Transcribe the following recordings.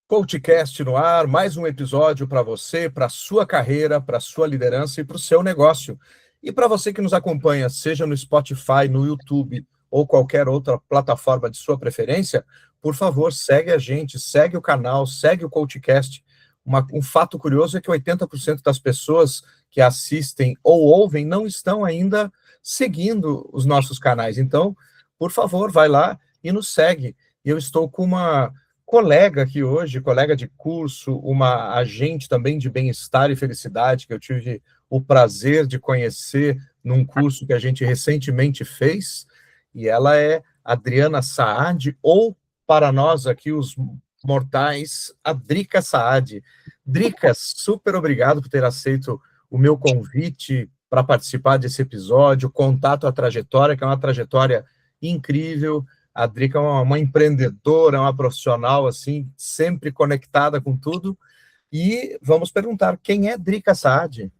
CoachCast no ar, mais um episódio para você, para a sua carreira, para a sua liderança e para o seu negócio. E para você que nos acompanha, seja no Spotify, no YouTube ou qualquer outra plataforma de sua preferência, por favor, segue a gente, segue o canal, segue o CoachCast. Um fato curioso é que 80% das pessoas que assistem ou ouvem não estão ainda seguindo os nossos canais. Então, por favor, vai lá e nos segue. Eu estou com uma colega aqui hoje, colega de curso, uma agente também de bem-estar e felicidade, que eu tive o prazer de conhecer num curso que a gente recentemente fez, e ela é Adriana Saad, ou para nós aqui, os mortais, a Drica Saad. Drica, super obrigado por ter aceito o meu convite para participar desse episódio, contato a trajetória, que é uma trajetória incrível. A Drica é uma empreendedora, uma profissional, assim, sempre conectada com tudo. E vamos perguntar, quem é Drica Saad?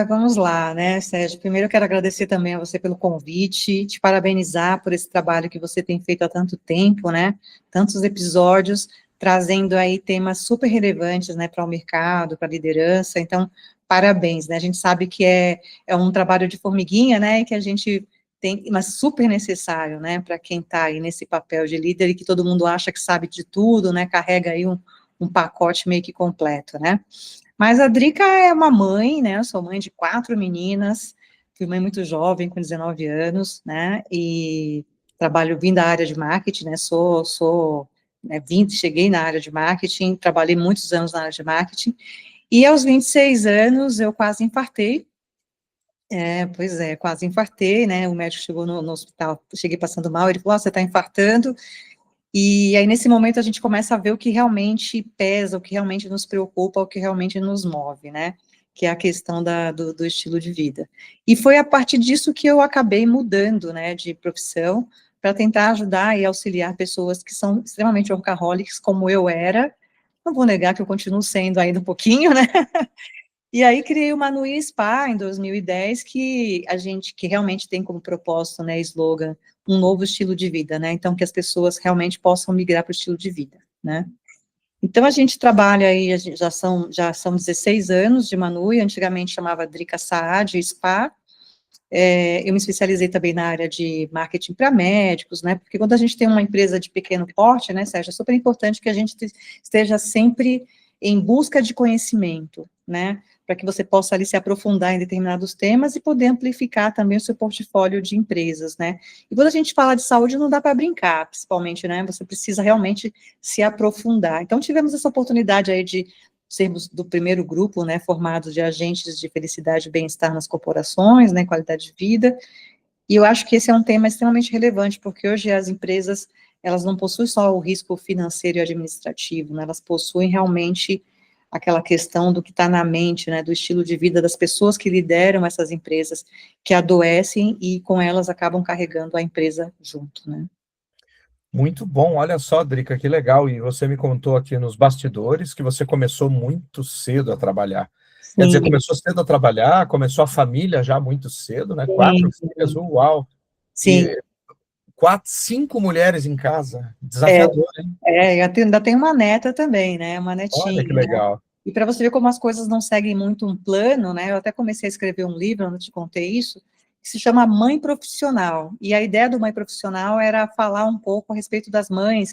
Vamos lá, né, Sérgio? Primeiro eu quero agradecer também a você pelo convite, te parabenizar por esse trabalho que você tem feito há tanto tempo, né? Tantos episódios, trazendo aí temas super relevantes, né, para o mercado, para a liderança. Então, parabéns, né? A gente sabe que é um trabalho de formiguinha, né, e que a gente tem, mas super necessário, né, para quem está aí nesse papel de líder e que todo mundo acha que sabe de tudo, né? Carrega aí um pacote meio que completo, né? Mas a Drica é uma mãe, né, eu sou mãe de 4 meninas, fui mãe muito jovem, com 19 anos, né, e vim da área de marketing, né, cheguei na área de marketing, trabalhei muitos anos na área de marketing, e aos 26 anos eu quase infartei, quase infartei, né, o médico chegou no hospital, cheguei passando mal, ele falou, você está infartando, e aí, nesse momento, a gente começa a ver o que realmente pesa, o que realmente nos preocupa, o que realmente nos move, né? Que é a questão do estilo de vida. E foi a partir disso que eu acabei mudando, né, de profissão, para tentar ajudar e auxiliar pessoas que são extremamente workaholics, como eu era. Não vou negar que eu continuo sendo ainda um pouquinho, né? E aí criei o Manui Spa em 2010, que realmente tem como propósito, né, slogan, um novo estilo de vida, né, então que as pessoas realmente possam migrar para o estilo de vida, né. Então a gente trabalha aí, já são 16 anos de Manui, antigamente chamava Drica Saad Spa, eu me especializei também na área de marketing para médicos, né, porque quando a gente tem uma empresa de pequeno porte, né, Sérgio, é super importante que a gente esteja sempre em busca de conhecimento, né, para que você possa ali se aprofundar em determinados temas e poder amplificar também o seu portfólio de empresas, né. E quando a gente fala de saúde, não dá para brincar, principalmente, né, você precisa realmente se aprofundar. Então, tivemos essa oportunidade aí de sermos do primeiro grupo, né, formado de agentes de felicidade e bem-estar nas corporações, né, qualidade de vida, e eu acho que esse é um tema extremamente relevante, porque hoje as empresas, elas não possuem só o risco financeiro e administrativo, né, elas possuem realmente aquela questão do que está na mente, né, do estilo de vida das pessoas que lideram essas empresas, que adoecem e com elas acabam carregando a empresa junto, né. Muito bom, olha só, Drica, que legal. E você me contou aqui nos bastidores que você começou muito cedo a trabalhar. Quer dizer, Sim, começou cedo a trabalhar, começou a família já muito cedo, né? 4 sim, filhas, uau! sim. E 5 mulheres em casa, É, desafiador, hein? ainda tem uma neta também, né, uma Olha que netinha, né. legal. E para você ver como as coisas não seguem muito um plano, né, eu até comecei a escrever um livro, eu não te contei isso, que se chama Mãe Profissional, e a ideia do Mãe Profissional era falar um pouco a respeito das mães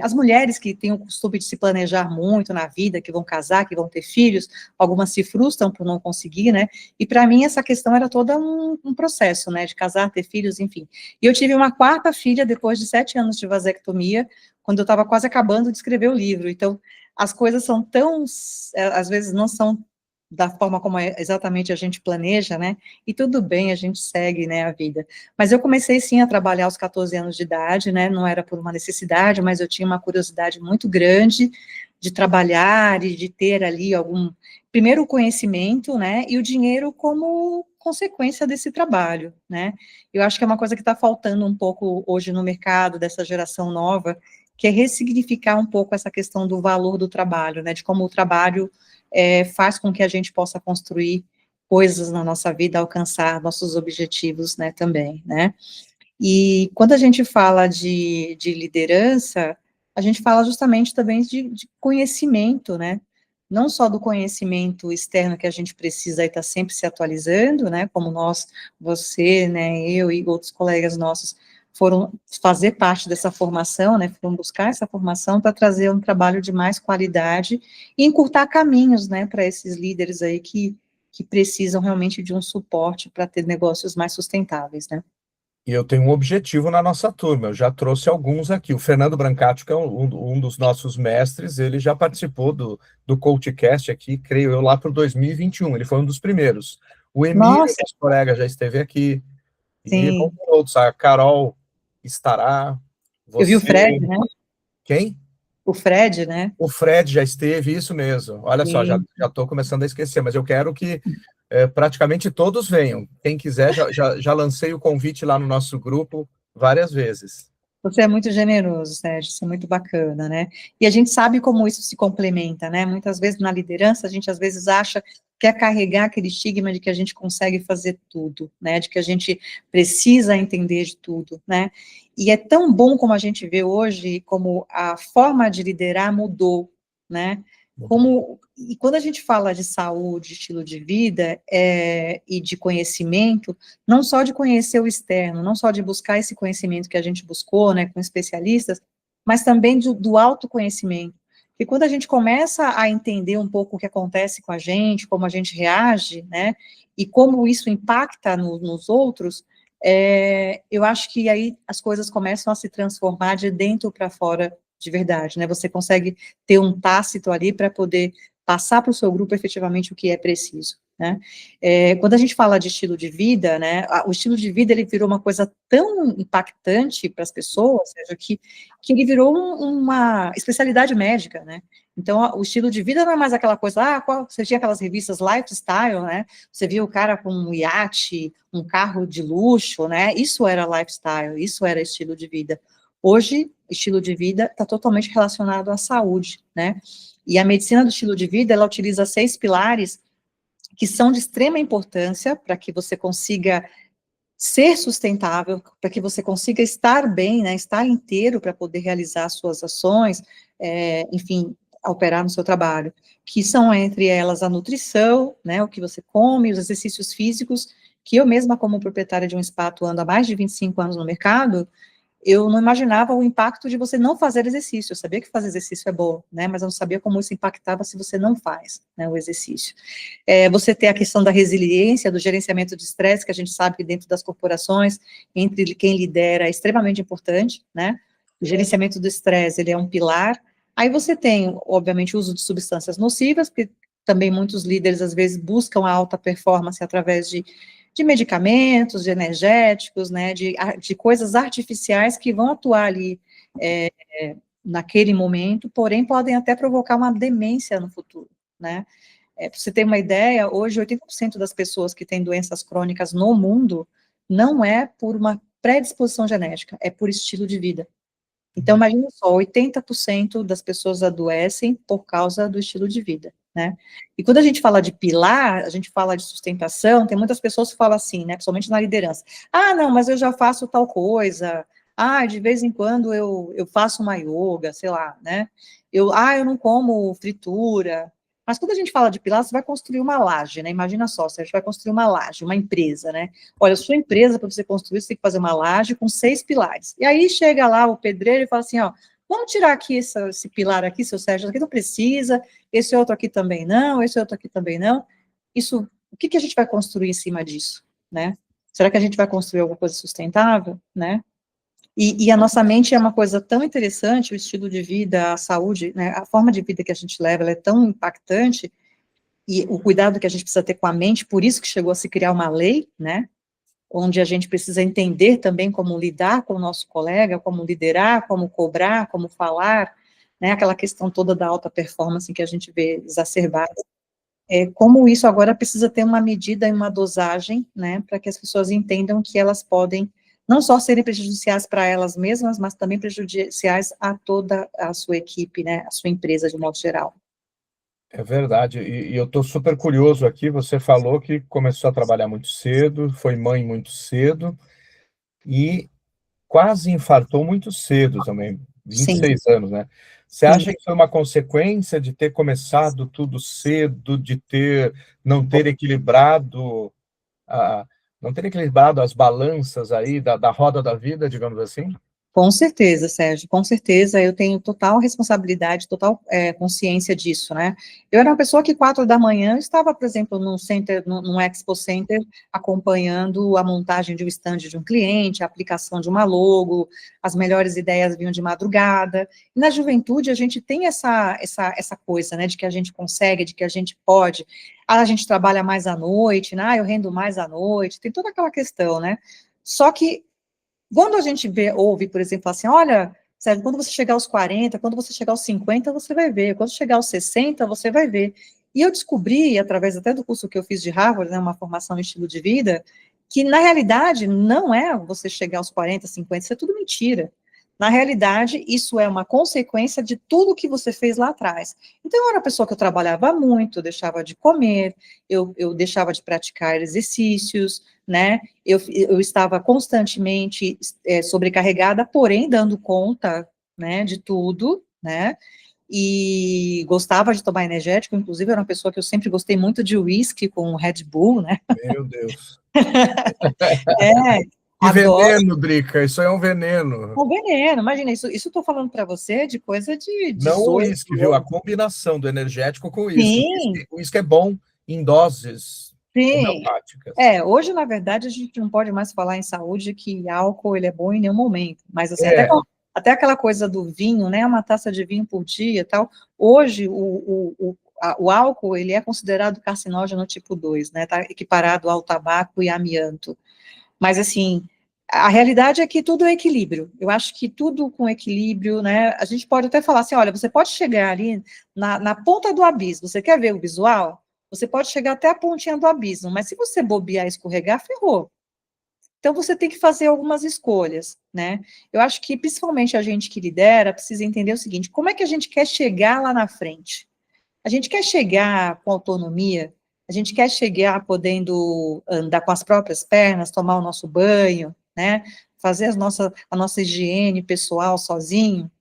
as mulheres que têm o costume de se planejar muito na vida, que vão casar, que vão ter filhos, algumas se frustram por não conseguir, né, e para mim essa questão era toda um processo, né, de casar, ter filhos, enfim. E eu tive uma quarta filha depois de 7 anos de vasectomia, quando eu estava quase acabando de escrever o livro, então as coisas são às vezes não são da forma como exatamente a gente planeja, né, e tudo bem, a gente segue, né, a vida. Mas eu comecei, sim, a trabalhar aos 14 anos de idade, né, não era por uma necessidade, mas eu tinha uma curiosidade muito grande de trabalhar e de ter ali primeiro o conhecimento, né, e o dinheiro como consequência desse trabalho, né. Eu acho que é uma coisa que está faltando um pouco hoje no mercado dessa geração nova, que é ressignificar um pouco essa questão do valor do trabalho, né, de como o trabalho faz com que a gente possa construir coisas na nossa vida, alcançar nossos objetivos, né, também, né. E quando a gente fala de liderança, a gente fala justamente também de conhecimento, né? Não só do conhecimento externo que a gente precisa estar sempre se atualizando, né? Como nós, você, né, eu e outros colegas nossos foram fazer parte dessa formação, né? Foram buscar essa formação para trazer um trabalho de mais qualidade e encurtar caminhos, né, para esses líderes aí que precisam realmente de um suporte para ter negócios mais sustentáveis, né? E eu tenho um objetivo na nossa turma, eu já trouxe alguns aqui. O Fernando Brancati, que é um dos nossos mestres, ele já participou do CoachCast aqui, creio eu, lá para o 2021, ele foi um dos primeiros. O Emílio, Nossa, nosso colega, já esteve aqui, e vão sim. ter outros, a Carol estará, Eu vi o você, Fred, né? quem? O Fred, né? O Fred já esteve, isso mesmo. Olha só, já Sim. estou começando a esquecer, mas eu quero que praticamente todos venham. Quem quiser, já lancei o convite lá no nosso grupo várias vezes. Você é muito generoso, Sérgio, isso é muito bacana, né? E a gente sabe como isso se complementa, né? Muitas vezes na liderança, a gente às vezes acha que é carregar aquele estigma de que a gente consegue fazer tudo, né? De que a gente precisa entender de tudo, né? E é tão bom como a gente vê hoje, como a forma de liderar mudou, né? E quando a gente fala de saúde, estilo de vida, e de conhecimento, não só de conhecer o externo, não só de buscar esse conhecimento que a gente buscou, né, com especialistas, mas também do autoconhecimento. E quando a gente começa a entender um pouco o que acontece com a gente, como a gente reage, né, e como isso impacta nos outros, eu acho que aí as coisas começam a se transformar de dentro para fora de verdade, né, você consegue ter um tácito ali para poder passar para o seu grupo efetivamente o que é preciso, né. Quando a gente fala de estilo de vida, né, o estilo de vida, ele virou uma coisa tão impactante para as pessoas, ou seja, que ele virou uma especialidade médica, né, então o estilo de vida não é mais aquela coisa, você tinha aquelas revistas lifestyle, né, você via o cara com um iate, um carro de luxo, né, isso era lifestyle, isso era estilo de vida. Hoje, estilo de vida está totalmente relacionado à saúde, né, e a medicina do estilo de vida, ela utiliza 6 pilares que são de extrema importância para que você consiga ser sustentável, para que você consiga estar bem, né, estar inteiro para poder realizar suas ações, enfim, operar no seu trabalho, que são entre elas a nutrição, né, o que você come, os exercícios físicos, que eu mesma, como proprietária de um spa, atuando há mais de 25 anos no mercado, eu não imaginava o impacto de você não fazer exercício. Eu sabia que fazer exercício é bom, né, mas eu não sabia como isso impactava se você não faz, né, o exercício. Você tem a questão da resiliência, do gerenciamento de estresse, que a gente sabe que dentro das corporações, entre quem lidera, é extremamente importante, né, o gerenciamento do estresse, ele é um pilar. Aí você tem, obviamente, o uso de substâncias nocivas, que também muitos líderes, às vezes, buscam a alta performance através de medicamentos, de energéticos, né, de coisas artificiais que vão atuar ali naquele momento, porém podem até provocar uma demência no futuro, né. Para você ter uma ideia, hoje 80% das pessoas que têm doenças crônicas no mundo não é por uma predisposição genética, é por estilo de vida. Então, imagina só, 80% das pessoas adoecem por causa do estilo de vida, né? E quando a gente fala de pilar, a gente fala de sustentação, tem muitas pessoas que falam assim, né, principalmente na liderança, não, mas eu já faço tal coisa, de vez em quando eu faço uma yoga, sei lá, né, eu não como fritura, mas quando a gente fala de pilar, você vai construir uma laje, né, imagina só, você vai construir uma laje, uma empresa, né, olha, sua empresa, para você construir, você tem que fazer uma laje com 6 pilares. E aí chega lá o pedreiro e fala assim, ó, vamos tirar aqui esse pilar aqui, seu Sérgio, esse aqui não precisa, esse outro aqui também não, esse outro aqui também não. Isso, o que a gente vai construir em cima disso, né? Será que a gente vai construir alguma coisa sustentável, né? E a nossa mente é uma coisa tão interessante, o estilo de vida, a saúde, né, a forma de vida que a gente leva, ela é tão impactante, e o cuidado que a gente precisa ter com a mente, por isso que chegou a se criar uma lei, né, onde a gente precisa entender também como lidar com o nosso colega, como liderar, como cobrar, como falar, né, aquela questão toda da alta performance que a gente vê exacerbada, como isso agora precisa ter uma medida e uma dosagem, né, para que as pessoas entendam que elas podem não só serem prejudiciais para elas mesmas, mas também prejudiciais a toda a sua equipe, né, a sua empresa de modo geral. É verdade, e eu estou super curioso aqui, você falou que começou a trabalhar muito cedo, foi mãe muito cedo, e quase infartou muito cedo também. Sim, 26 anos, né? Você sim. acha que foi uma consequência de ter começado tudo cedo, não ter equilibrado, a, não ter equilibrado as balanças aí da roda da vida, digamos assim? Com certeza, Sérgio, com certeza, eu tenho total responsabilidade, total consciência disso, né? Eu era uma pessoa que 4 da manhã estava, por exemplo, num Expo Center, acompanhando a montagem de um stand de um cliente, a aplicação de uma logo, as melhores ideias vinham de madrugada. E na juventude a gente tem essa coisa, né, de que a gente consegue, de que a gente pode. Ah, a gente trabalha mais à noite, né? Ah, eu rendo mais à noite, tem toda aquela questão, né? Só que quando a gente ouve, por exemplo, assim, olha, Sérgio, quando você chegar aos 40, quando você chegar aos 50, você vai ver, quando chegar aos 60, você vai ver. E eu descobri, através até do curso que eu fiz de Harvard, né, uma formação em estilo de vida, que na realidade não é você chegar aos 40, 50, isso é tudo mentira. Na realidade, isso é uma consequência de tudo que você fez lá atrás. Então, eu era uma pessoa que eu trabalhava muito, eu deixava de comer, eu deixava de praticar exercícios, né? Eu estava constantemente sobrecarregada, porém dando conta, né, de tudo, né? E gostava de tomar energético, inclusive era uma pessoa que eu sempre gostei muito de uísque com Red Bull, né? Meu Deus. É, Que adoro. veneno, Drica, isso é um veneno. Um veneno, imagina, isso estou falando para você de coisa de Não o 18 uísque, viu? A anos. combinação do energético com o uísque. Sim, O uísque é bom em doses sim. homeopáticas. Hoje, na verdade, a gente não pode mais falar em saúde que álcool ele é bom em nenhum momento, mas assim, É, até aquela coisa do vinho, né, uma taça de vinho por dia e tal, hoje o álcool, ele é considerado carcinógeno tipo 2, né, tá equiparado ao tabaco e amianto, mas assim, a realidade é que tudo é equilíbrio, eu acho que tudo com equilíbrio, né, a gente pode até falar assim, olha, você pode chegar ali na ponta do abismo, você quer ver o visual? Você pode chegar até a pontinha do abismo, mas se você bobear e escorregar, ferrou. Então, você tem que fazer algumas escolhas, né? Eu acho que, principalmente, a gente que lidera precisa entender o seguinte, como é que a gente quer chegar lá na frente? A gente quer chegar com autonomia? A gente quer chegar podendo andar com as próprias pernas, tomar o nosso banho, né? Fazer a nossa higiene pessoal sozinho,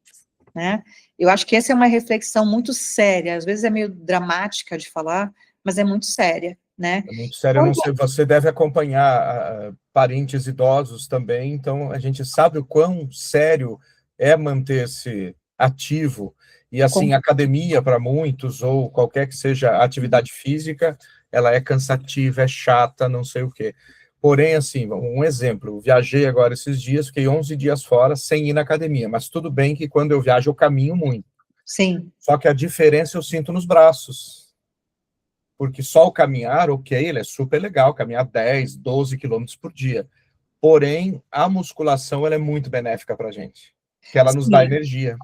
né? Eu acho que essa é uma reflexão muito séria, às vezes é meio dramática de falar, mas é muito séria, né? é muito sério, eu não sei, você deve acompanhar parentes idosos também, então a gente sabe o quão sério é manter-se ativo, e assim, academia para muitos, ou qualquer que seja a atividade física, ela é cansativa, é chata, não sei o quê. Porém, assim, um exemplo, viajei agora esses dias, fiquei 11 dias fora sem ir na academia, mas tudo bem que quando eu viajo eu caminho muito, Sim, só que a diferença eu sinto nos braços, porque só o caminhar, ok, ele é super legal, caminhar 10, 12 quilômetros por dia. Porém, a musculação ela é muito benéfica para a gente, que ela nos dá sim. energia.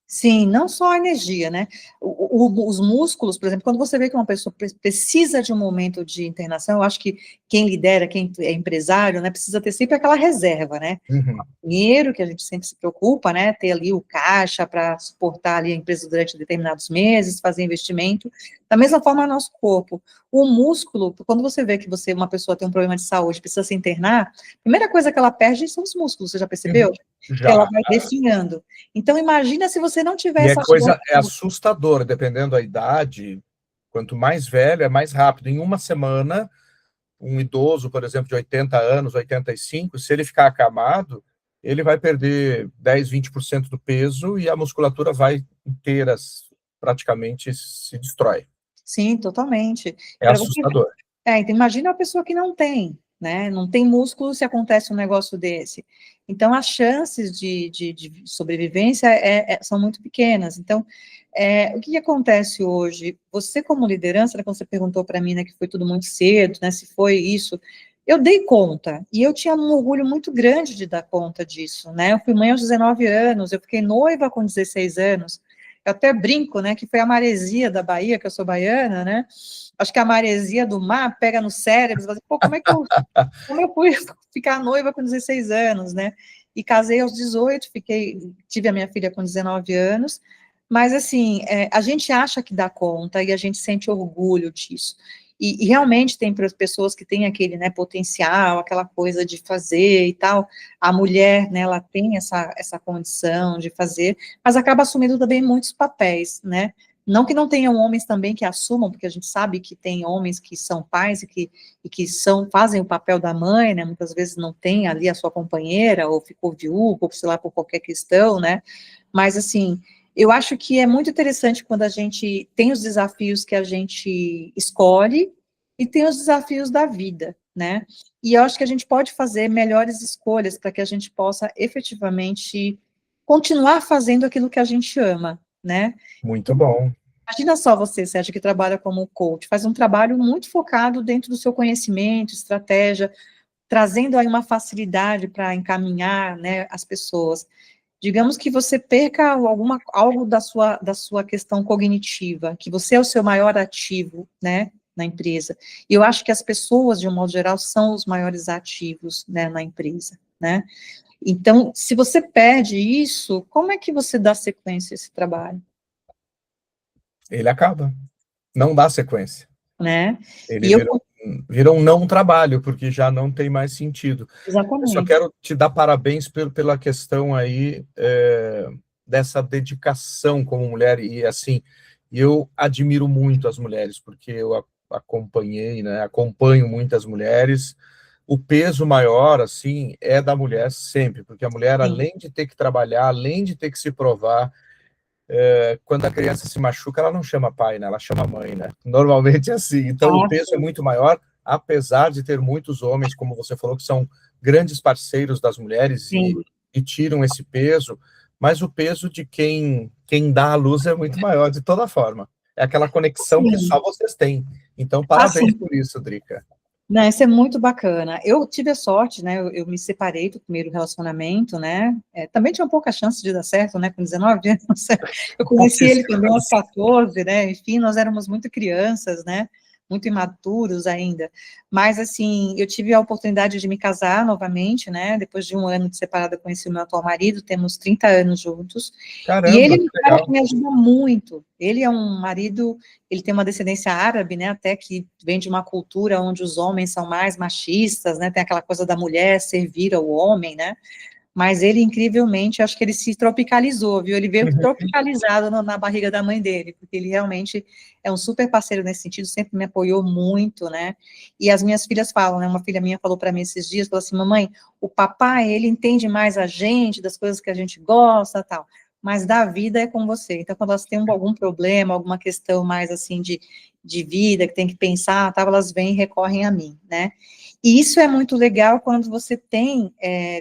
Sim, não só a energia, né? Os músculos, por exemplo, quando você vê que uma pessoa precisa de um momento de internação, eu acho que quem lidera, quem é empresário, né, precisa ter sempre aquela reserva, né? Uhum. Dinheiro, que a gente sempre se preocupa, né, ter ali o caixa para suportar ali a empresa durante determinados meses, fazer investimento, da mesma forma nosso corpo. O músculo, quando você vê que uma pessoa tem um problema de saúde, precisa se internar, a primeira coisa que ela perde são os músculos, você já percebeu? Uhum. Que ela Já. vai definhando. Então, imagina se você não tiver E é essa coisa, é força. assustador, dependendo da idade, quanto mais velho, é mais rápido. Em uma semana, um idoso, por exemplo, de 80 anos, 85, se ele ficar acamado, ele vai perder 10, 20% do peso e a musculatura vai inteira, praticamente se destrói. Sim, totalmente. É Para você assustador. então imagina a pessoa que não tem, né? Não tem músculo se acontece um negócio desse. Então, as chances de sobrevivência são muito pequenas. Então, o que acontece hoje? Você, como liderança, né, quando você perguntou para mim, né, que foi tudo muito cedo, né, se foi isso, eu dei conta, e eu tinha um orgulho muito grande de dar conta disso, né? Eu fui mãe aos 19 anos, eu fiquei noiva com 16 anos, eu até brinco, né, que foi a maresia da Bahia, que eu sou baiana, né? Acho que a maresia do mar pega no cérebro, você fala assim, pô, como eu fui ficar noiva com 16 anos, né? E casei aos 18, tive a minha filha com 19 anos, mas assim, a gente acha que dá conta e a gente sente orgulho disso. E realmente tem pessoas que têm aquele, né, potencial, aquela coisa de fazer e tal, a mulher, né, ela tem essa condição de fazer, mas acaba assumindo também muitos papéis, né, não que não tenham homens também que assumam, porque a gente sabe que tem homens que são pais e que fazem o papel da mãe, né, muitas vezes não tem ali a sua companheira, ou ficou viúva, ou sei lá, por qualquer questão, né, mas assim, eu acho que é muito interessante quando a gente tem os desafios que a gente escolhe e tem os desafios da vida, né, e eu acho que a gente pode fazer melhores escolhas para que a gente possa efetivamente continuar fazendo aquilo que a gente ama, né. Muito bom. Imagina só você, Sérgio, que trabalha como coach, faz um trabalho muito focado dentro do seu conhecimento, estratégia, trazendo aí uma facilidade para encaminhar, né, as pessoas. Digamos que você perca algo da sua questão cognitiva, que você é o seu maior ativo, né, na empresa. E eu acho que as pessoas, de um modo geral, são os maiores ativos, né, na empresa, né. Então, se você perde isso, como é que você dá sequência a esse trabalho, Ele acaba, não dá sequência. né? Ele E eu, vira um não trabalho, porque já não tem mais sentido. Eu só exatamente. quero te dar parabéns pela questão aí dessa dedicação como mulher, e assim, eu admiro muito as mulheres, porque eu acompanhei, né, acompanho muitas mulheres. O peso maior, assim, é da mulher sempre, porque a mulher, Sim. além de ter que trabalhar, além de ter que se provar, quando a criança se machuca, ela não chama pai, né? Ela chama mãe, né? Normalmente é assim. Então, o Ah, peso é sim. muito maior, apesar de ter muitos homens, como você falou, que são grandes parceiros das mulheres Sim. e tiram esse peso, mas o peso de quem dá a luz é muito maior, de toda forma. É aquela conexão que Sim. só vocês têm. Então, parabéns Assim, por isso, Drica. não, isso é muito bacana. Eu tive a sorte, né, eu me separei do primeiro relacionamento, né, também tinha pouca chance de dar certo, né, com 19 anos, eu conheci ele também aos Pouquíssimas. 14, né, enfim, nós éramos muito crianças, né, muito imaturos ainda, mas, assim, eu tive a oportunidade de me casar novamente, né, depois de um ano de separada, eu conheci o meu atual marido, temos 30 anos juntos, e ele Caramba, é que um cara que legal. me ajuda muito, ele é um marido, ele tem uma descendência árabe, né, até que vem de uma cultura onde os homens são mais machistas, né, tem aquela coisa da mulher servir ao homem, né, mas ele, incrivelmente, acho que ele se tropicalizou, viu, ele veio Uhum. tropicalizado na barriga da mãe dele, porque ele realmente é um super parceiro nesse sentido, sempre me apoiou muito, né, e as minhas filhas falam, né, uma filha minha falou para mim esses dias, falou assim, mamãe, o papai, ele entende mais a gente, das coisas que a gente gosta, tal, mas da vida é com você, então quando elas têm algum problema, alguma questão mais, assim, de vida, que tem que pensar, tal, elas vêm e recorrem a mim, né, e isso é muito legal quando você tem,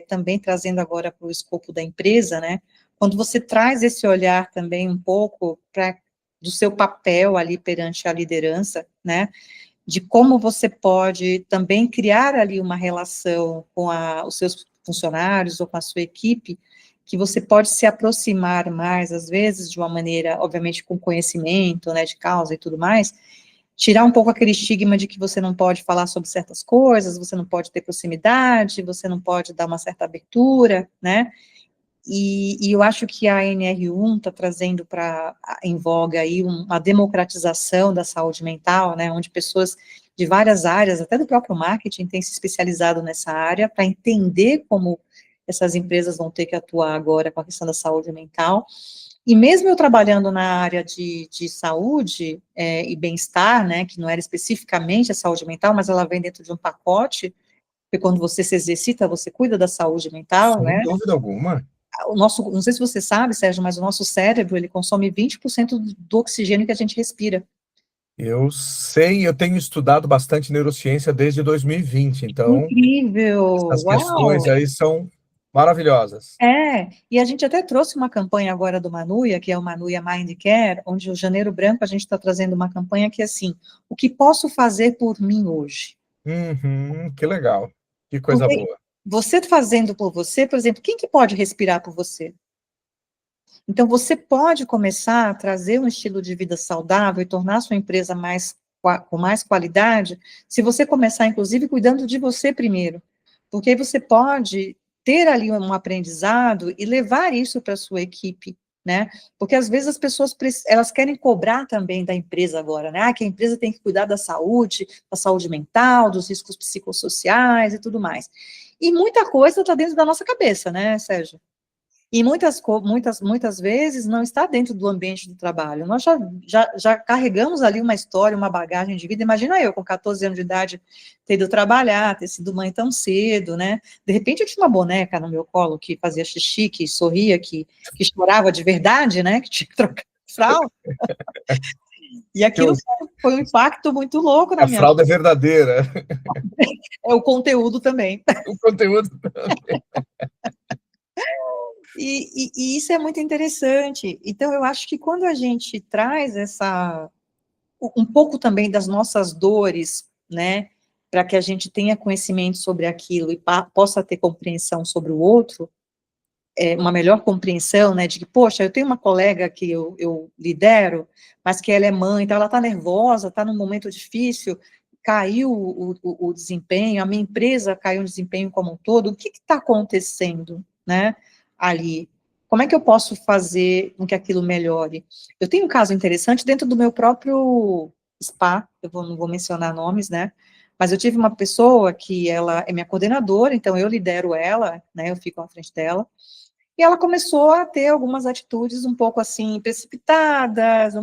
também trazendo agora para o escopo da empresa, né, quando você traz esse olhar também um pouco do seu papel ali perante a liderança, né, de como você pode também criar ali uma relação com os seus funcionários ou com a sua equipe, que você pode se aproximar mais, às vezes, de uma maneira, obviamente, com conhecimento, né, de causa e tudo mais, tirar um pouco aquele estigma de que você não pode falar sobre certas coisas, você não pode ter proximidade, você não pode dar uma certa abertura, né, e eu acho que a NR1 está trazendo em voga aí uma democratização da saúde mental, né, onde pessoas de várias áreas, até do próprio marketing, têm se especializado nessa área para entender como essas empresas vão ter que atuar agora com a questão da saúde mental, e mesmo eu trabalhando na área de saúde e bem-estar, né, que não era especificamente a saúde mental, mas ela vem dentro de um pacote, porque quando você se exercita, você cuida da saúde mental, Sem né, dúvida alguma. não sei se você sabe, Sérgio, mas o nosso cérebro, ele consome 20% do oxigênio que a gente respira. Eu sei, eu tenho estudado bastante neurociência desde 2020, então Incrível! essas questões Uau! aí são maravilhosas. E a gente até trouxe uma campanha agora do Manuia, que é o Manuia Mind Care, onde o Janeiro Branco a gente está trazendo uma campanha que é assim, o que posso fazer por mim hoje? Uhum, que legal, que coisa Porque boa. você fazendo por você, por exemplo, quem que pode respirar por você? Então, você pode começar a trazer um estilo de vida saudável e tornar a sua empresa com mais qualidade, se você começar, inclusive, cuidando de você primeiro. Porque aí você pode ter ali um aprendizado e levar isso para a sua equipe, né? Porque às vezes as pessoas elas querem cobrar também da empresa agora, né? Que a empresa tem que cuidar da saúde mental, dos riscos psicossociais e tudo mais. E muita coisa está dentro da nossa cabeça, né, Sérgio? E muitas vezes não está dentro do ambiente do trabalho. Nós já carregamos ali uma história, uma bagagem de vida. Imagina eu, com 14 anos de idade, ter ido trabalhar, ter sido mãe tão cedo, né? De repente eu tinha uma boneca no meu colo que fazia xixi, que sorria, que chorava de verdade, né? Que tinha que trocar de fralda. E aquilo foi um impacto muito louco na minha vida. A fralda é verdadeira. É o conteúdo também. O conteúdo também. E isso é muito interessante. Então, eu acho que quando a gente traz um pouco também das nossas dores, né, para que a gente tenha conhecimento sobre aquilo e possa ter compreensão sobre o outro, uma melhor compreensão, né, de que, poxa, eu tenho uma colega que eu lidero, mas que ela é mãe, então ela está nervosa, está num momento difícil, caiu o desempenho, a minha empresa caiu o desempenho como um todo, o que está acontecendo, né, ali? Como é que eu posso fazer com que aquilo melhore? Eu tenho um caso interessante dentro do meu próprio spa, não vou mencionar nomes, né, mas eu tive uma pessoa que ela é minha coordenadora, então eu lidero ela, né, eu fico à frente dela, e ela começou a ter algumas atitudes um pouco assim, precipitadas,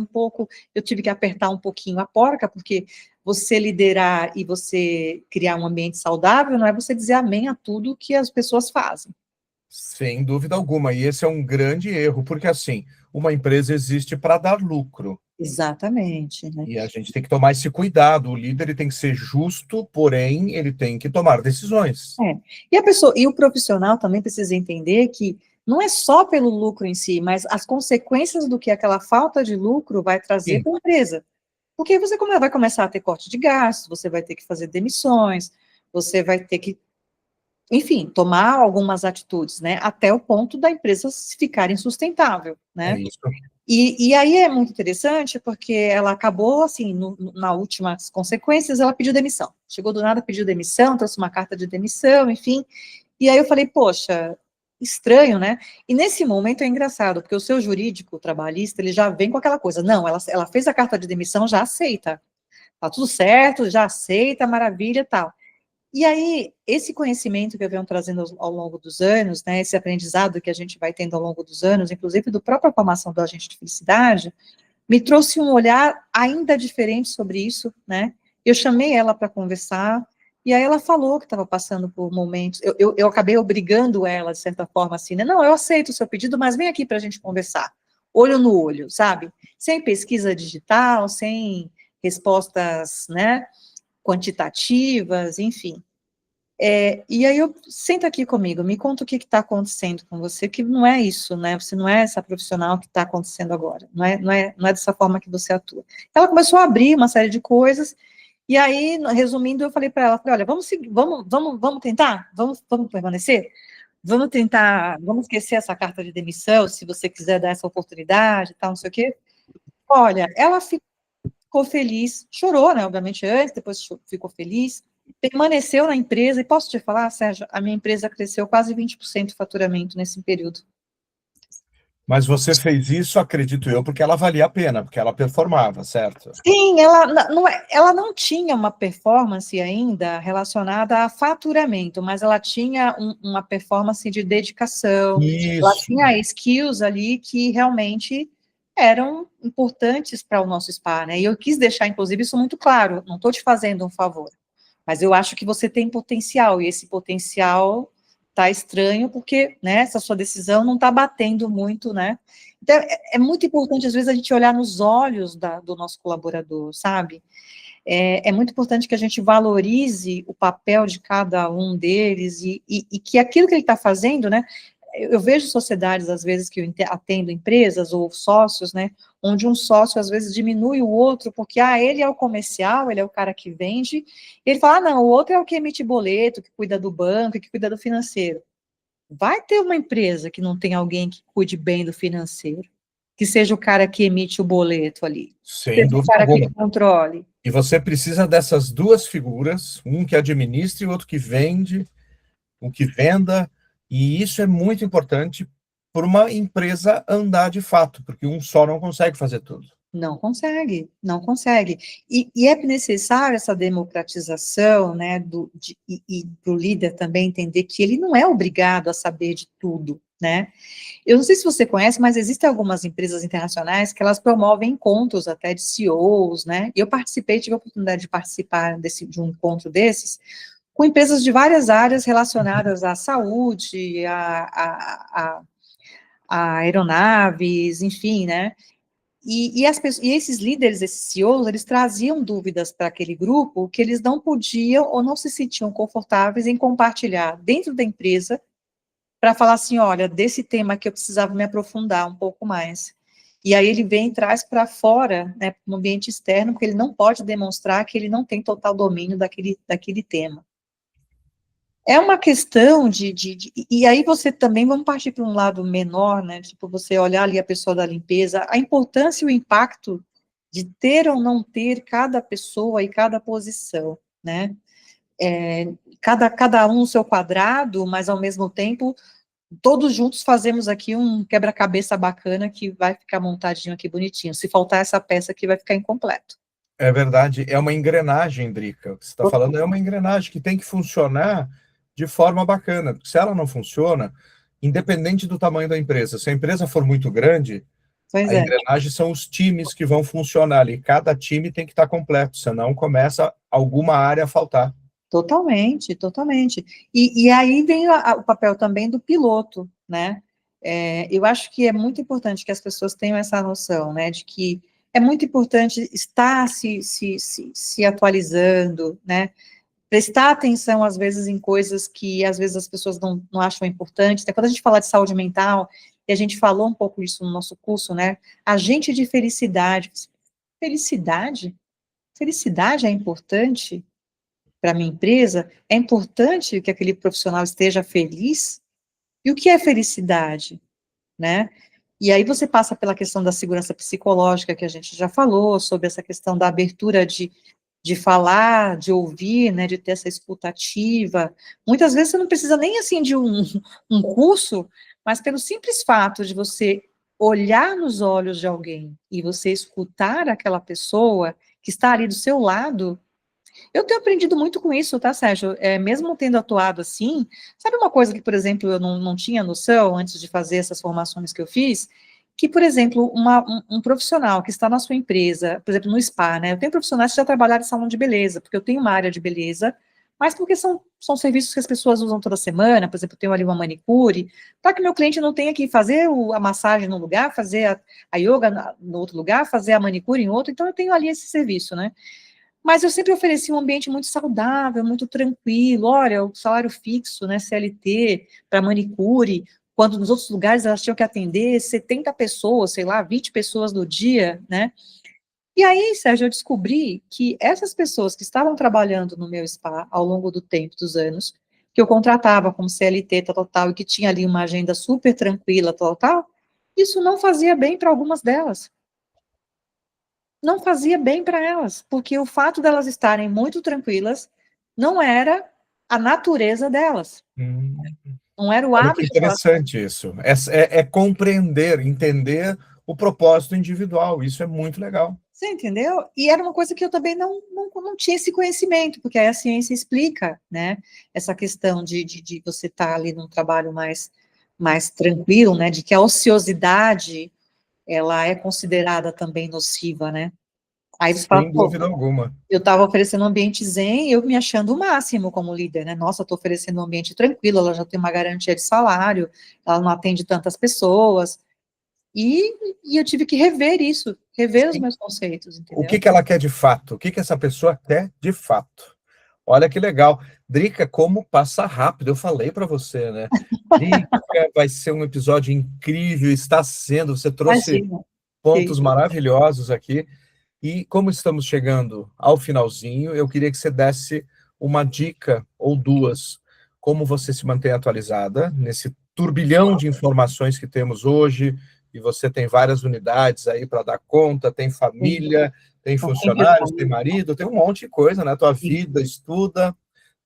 eu tive que apertar um pouquinho a porca, porque você liderar e você criar um ambiente saudável não é você dizer amém a tudo que as pessoas fazem. Sem dúvida alguma, e esse é um grande erro, porque assim, uma empresa existe para dar lucro. Exatamente, né? E a gente tem que tomar esse cuidado, o líder ele tem que ser justo, porém ele tem que tomar decisões. E o profissional também precisa entender que não é só pelo lucro em si, mas as consequências do que aquela falta de lucro vai trazer para a empresa. Porque você vai começar a ter corte de gastos, você vai ter que fazer demissões, você vai ter que, enfim, tomar algumas atitudes, né, até o ponto da empresa ficar insustentável, né. É isso. E aí é muito interessante, porque ela acabou, assim, na últimas consequências, ela pediu demissão. Chegou do nada, pediu demissão, trouxe uma carta de demissão, enfim. E aí eu falei, poxa, estranho, né? E nesse momento é engraçado, porque o seu jurídico trabalhista, ele já vem com aquela coisa, não, ela fez a carta de demissão, já aceita. Tá tudo certo, já aceita, maravilha, tal. E aí, esse conhecimento que eu venho trazendo ao longo dos anos, né, esse aprendizado que a gente vai tendo ao longo dos anos, inclusive do própria formação do agente de felicidade, me trouxe um olhar ainda diferente sobre isso, né? Eu chamei ela para conversar, e aí ela falou que estava passando por momentos, eu acabei obrigando ela, de certa forma, assim, né? Não, eu aceito o seu pedido, mas vem aqui para a gente conversar, olho no olho, sabe? Sem pesquisa digital, sem respostas, né, quantitativas, enfim. E aí senta aqui comigo, me conta o que está acontecendo com você, que não é isso, né? Você não é essa profissional que está acontecendo agora, não é dessa forma que você atua. Ela começou a abrir uma série de coisas, e aí, resumindo, eu falei para ela, olha, vamos tentar? Vamos permanecer? Vamos tentar, vamos esquecer essa carta de demissão, se você quiser dar essa oportunidade e tal, não sei o quê. Olha, ela ficou feliz, chorou, né, obviamente, antes, depois ficou feliz, permaneceu na empresa, e posso te falar, Sérgio, a minha empresa cresceu quase 20% o faturamento nesse período. Mas você fez isso, acredito eu, porque ela valia a pena, porque ela performava, certo? Sim, ela não tinha uma performance ainda relacionada a faturamento, mas ela tinha uma performance de dedicação, ela Isso. tinha skills ali que realmente eram importantes para o nosso spa, né? E eu quis deixar, inclusive, isso muito claro, não estou te fazendo um favor, mas eu acho que você tem potencial, e esse potencial está estranho, porque, né, essa sua decisão não está batendo muito, né? Então, é muito importante, às vezes, a gente olhar nos olhos do nosso colaborador, sabe? É muito importante que a gente valorize o papel de cada um deles, e que aquilo que ele está fazendo, né, eu vejo sociedades, às vezes, que eu atendo empresas ou sócios, né, onde um sócio, às vezes, diminui o outro, porque, ele é o comercial, ele é o cara que vende, e ele fala, não, o outro é o que emite boleto, que cuida do banco, que cuida do financeiro. Vai ter uma empresa que não tem alguém que cuide bem do financeiro, que seja o cara que emite o boleto ali, Sem seja o dúvida cara alguma. que controle. E você precisa dessas duas figuras, um que administre e outro que vende, um que venda, e isso é muito importante por uma empresa andar de fato, porque um só não consegue fazer tudo. Não consegue, não consegue. E é necessário essa democratização, né, e do líder também entender que ele não é obrigado a saber de tudo, né? Eu não sei se você conhece, mas existem algumas empresas internacionais que elas promovem encontros até de CEOs, né? E eu participei, tive a oportunidade de participar de um encontro desses, com empresas de várias áreas relacionadas à saúde, a aeronaves, enfim, né? E esses líderes, esses CEOs, eles traziam dúvidas para aquele grupo que eles não podiam ou não se sentiam confortáveis em compartilhar dentro da empresa para falar assim, olha, desse tema que eu precisava me aprofundar um pouco mais. E aí ele vem e traz para fora, né, no ambiente externo, porque ele não pode demonstrar que ele não tem total domínio daquele tema. É uma questão e aí você também, vamos partir para um lado menor, né, tipo, você olhar ali a pessoa da limpeza, a importância e o impacto de ter ou não ter cada pessoa e cada posição, né, cada um no seu quadrado, mas ao mesmo tempo, todos juntos fazemos aqui um quebra-cabeça bacana que vai ficar montadinho aqui bonitinho, se faltar essa peça aqui vai ficar incompleto. É verdade, é uma engrenagem, Drica. O que você está falando é uma engrenagem que tem que funcionar de forma bacana. Porque se ela não funciona, independente do tamanho da empresa, se a empresa for muito grande, Pois a é. engrenagem são os times que vão funcionar ali. Cada time tem que estar completo, senão começa alguma área a faltar. Totalmente, totalmente. E aí vem o papel também do piloto, né? Eu acho que é muito importante que as pessoas tenham essa noção, né, de que é muito importante estar se atualizando, né, prestar atenção, às vezes, em coisas que, às vezes, as pessoas não acham importantes. Quando a gente fala de saúde mental, e a gente falou um pouco isso no nosso curso, né, agente de felicidade. Felicidade? Felicidade é importante para a minha empresa? É importante que aquele profissional esteja feliz? E o que é felicidade, né? E aí você passa pela questão da segurança psicológica, que a gente já falou, sobre essa questão da abertura de falar, de ouvir, né, de ter essa escuta ativa. Muitas vezes você não precisa nem, assim, de um curso, mas pelo simples fato de você olhar nos olhos de alguém e você escutar aquela pessoa que está ali do seu lado. Eu tenho aprendido muito com isso, tá, Sérgio? Mesmo tendo atuado assim, sabe uma coisa que, por exemplo, eu não tinha noção antes de fazer essas formações que eu fiz? Que, por exemplo, um profissional que está na sua empresa, por exemplo, no spa, né? Eu tenho profissionais que já trabalharam em salão de beleza, porque eu tenho uma área de beleza, mas porque são serviços que as pessoas usam toda semana, por exemplo, eu tenho ali uma manicure, para que meu cliente não tenha que fazer a massagem num lugar, fazer a yoga no outro lugar, fazer a manicure em outro, então eu tenho ali esse serviço, né? Mas eu sempre ofereci um ambiente muito saudável, muito tranquilo. Olha, o salário fixo, né, CLT, para manicure, quando nos outros lugares elas tinham que atender 70 pessoas, sei lá, 20 pessoas no dia, né? E aí, Sérgio, eu descobri que essas pessoas que estavam trabalhando no meu spa ao longo do tempo, dos anos, que eu contratava como CLT, tal, tal, tal, e que tinha ali uma agenda super tranquila, tal, tal, isso não fazia bem para algumas delas. Não fazia bem para elas, porque o fato delas estarem muito tranquilas não era a natureza delas, não era o Olha que hábito que elas. interessante isso. É compreender, entender o propósito individual. Isso é muito legal. Você entendeu? E era uma coisa que eu também não tinha esse conhecimento, porque aí a ciência explica, né, essa questão de você estar ali num trabalho mais tranquilo, né, de que a ociosidade, ela é considerada também nociva, né? Aí você fala, Sem pô, dúvida alguma. eu estava oferecendo um ambiente zen, eu me achando o máximo como líder, né? Nossa, estou oferecendo um ambiente tranquilo, ela já tem uma garantia de salário, ela não atende tantas pessoas, e eu tive que rever isso, rever os Sim. meus conceitos, O entendeu? que ela quer de fato? O que essa pessoa quer de fato? Olha que legal. Drica, como passa rápido, eu falei para você, né? Drica, vai ser um episódio incrível, está sendo, você trouxe Imagina. pontos maravilhosos aqui. E como estamos chegando ao finalzinho, eu queria que você desse uma dica ou duas, como você se mantém atualizada nesse turbilhão de informações que temos hoje, e você tem várias unidades aí para dar conta, tem Sim, família, tem são sempre funcionários, tem marido, tem um monte de coisa, né? Tua assim. vida, estuda,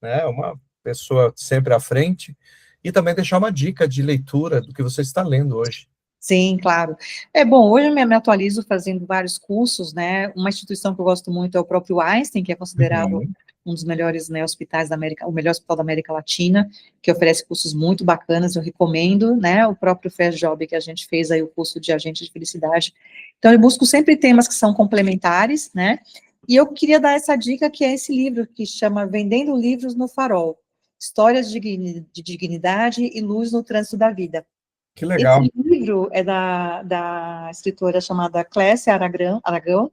né? Uma pessoa sempre à frente. e também deixar uma dica de leitura do que você está lendo hoje. Sim, claro. Bom, hoje eu me atualizo fazendo vários cursos, né, uma instituição que eu gosto muito é o próprio Einstein, que é considerado um dos melhores, né, hospitais da América, o melhor hospital da América Latina, que oferece cursos muito bacanas, eu recomendo, né, o próprio FastJob, que a gente fez aí o curso de agente de felicidade. Então, eu busco sempre temas que são complementares, né, e eu queria dar essa dica, que é esse livro, que chama Vendendo Livros no Farol, Histórias de Dignidade e Luz no Trânsito da Vida. Que legal. Esse livro é da escritora chamada Clécia Aragão.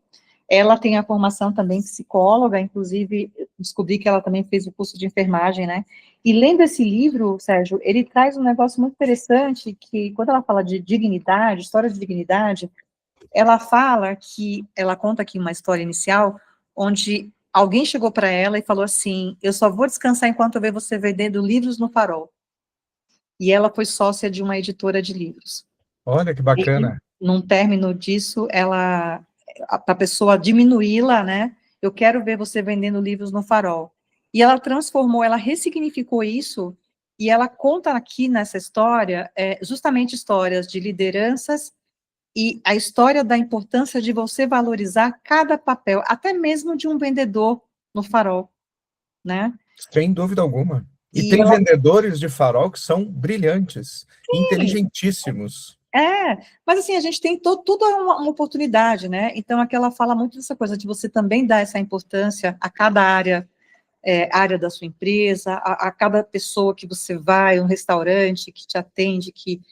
Ela tem a formação também psicóloga, inclusive descobri que ela também fez o curso de enfermagem, né? E lendo esse livro, Sérgio, ele traz um negócio muito interessante, que quando ela fala de dignidade, história de dignidade, ela conta aqui uma história inicial, onde alguém chegou para ela e falou assim, eu só vou descansar enquanto eu ver você vendendo livros no farol. E ela foi sócia de uma editora de livros. Olha que bacana. E, num término disso, para a pessoa diminuí-la, né, eu quero ver você vendendo livros no farol. E ela transformou, ela ressignificou isso, e ela conta aqui nessa história, justamente histórias de lideranças, e a história da importância de você valorizar cada papel, até mesmo de um vendedor no farol, né? Sem dúvida alguma. E E tem ela, vendedores de farol que são brilhantes, inteligentíssimos. mas assim, a gente tem tudo é uma oportunidade, né? Então, aqui ela fala muito dessa coisa de você também dar essa importância a cada área da sua empresa, a cada pessoa que você vai, um restaurante que te atende, que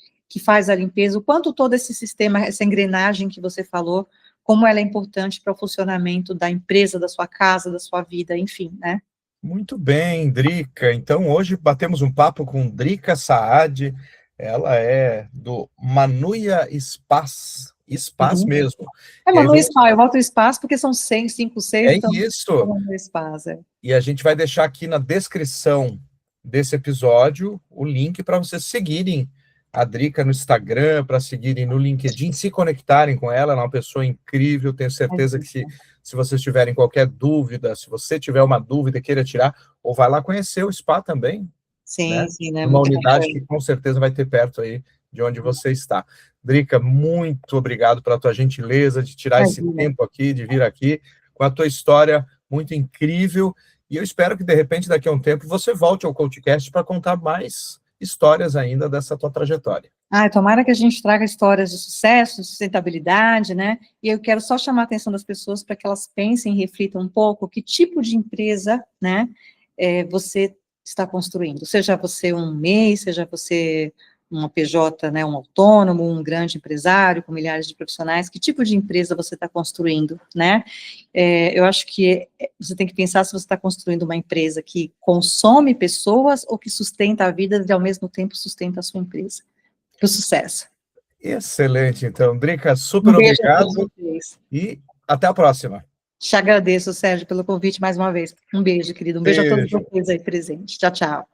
faz a limpeza, o quanto todo esse sistema, essa engrenagem que você falou, como ela é importante para o funcionamento da empresa, da sua casa, da sua vida, enfim, né? Muito bem, Drica. Então, hoje batemos um papo com Drica Saad. Ela é do Manuia Spas Uhum. mesmo. E aí Manu Spa, eu volto ao espaço porque são 6, 5, 6, é então isso. Manu Spa, E a gente vai deixar aqui na descrição desse episódio o link para vocês seguirem a Drica no Instagram, para seguirem no LinkedIn, se conectarem com ela. Ela é uma pessoa incrível. Tenho certeza que se vocês tiverem qualquer dúvida, se você tiver uma dúvida e queira tirar, ou vai lá conhecer o spa também, né? Sim, sim, né? Numa Muito unidade bacana. que com certeza vai ter perto aí de onde você está. Drica, muito obrigado pela tua gentileza de tirar esse Imagina. tempo aqui, de vir aqui com a tua história muito incrível. E eu espero que, de repente, daqui a um tempo, você volte ao CoachCast para contar mais histórias ainda dessa tua trajetória. Tomara que a gente traga histórias de sucesso, de sustentabilidade, né? E eu quero só chamar a atenção das pessoas para que elas pensem e reflitam um pouco que tipo de empresa, né, você está construindo. Seja você um MEI, seja você uma PJ, né, um autônomo, um grande empresário com milhares de profissionais, que tipo de empresa você está construindo, né? Eu acho que você tem que pensar se você está construindo uma empresa que consome pessoas ou que sustenta a vida e, ao mesmo tempo, sustenta a sua empresa. Para o sucesso. Excelente, então. Drica, Um super beijo a todos obrigado vocês. e até a próxima. Te agradeço, Sérgio, pelo convite mais uma vez. Um beijo, querido. Um beijo a todos Beijo. vocês aí presentes. Tchau, tchau.